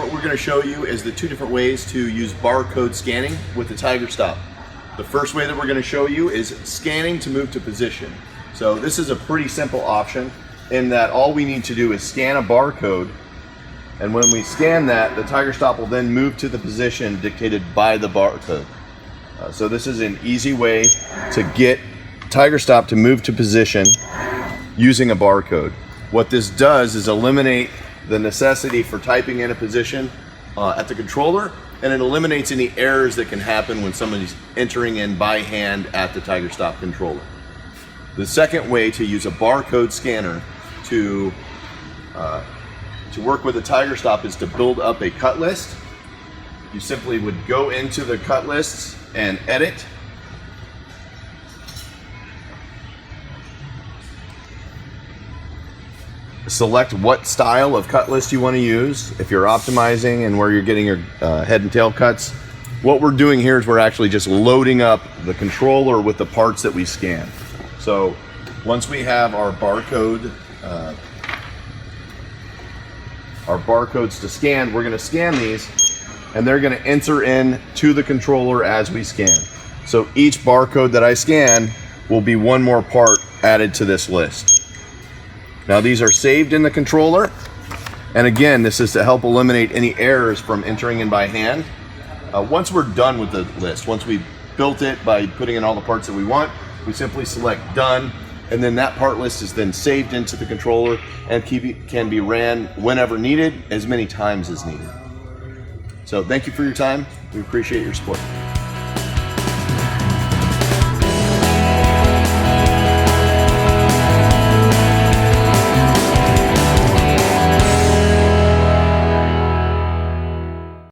what we're going to show you is the two different ways to use barcode scanning with the TigerStop. The first way that we're going to show you is scanning to move to position. So this is a pretty simple option in that all we need to do is scan a barcode, and when we scan that, the TigerStop will then move to the position dictated by the barcode. So this is an easy way to get TigerStop to move to position using a barcode. What this does is eliminate the necessity for typing in a position at the controller, and it eliminates any errors that can happen when somebody's entering in by hand at the TigerStop controller. The second way to use a barcode scanner to work with a TigerStop is to build up a cut list. You simply would go into the cut lists and edit. Select what style of cut list you want to use if you're optimizing and where you're getting your head and tail cuts. What we're doing here is we're actually just loading up the controller with the parts that we scan. So once we have our barcodes to scan, we're going to scan these and they're going to enter in to the controller as we scan. So each barcode that I scan will be one more part added to this list. Now these are saved in the controller, and again, this is to help eliminate any errors from entering in by hand. Once we're done with the list, once we've built it by putting in all the parts that we want, we simply select done, and then that part list is then saved into the controller and can be ran whenever needed, as many times as needed. So thank you for your time. We appreciate your support.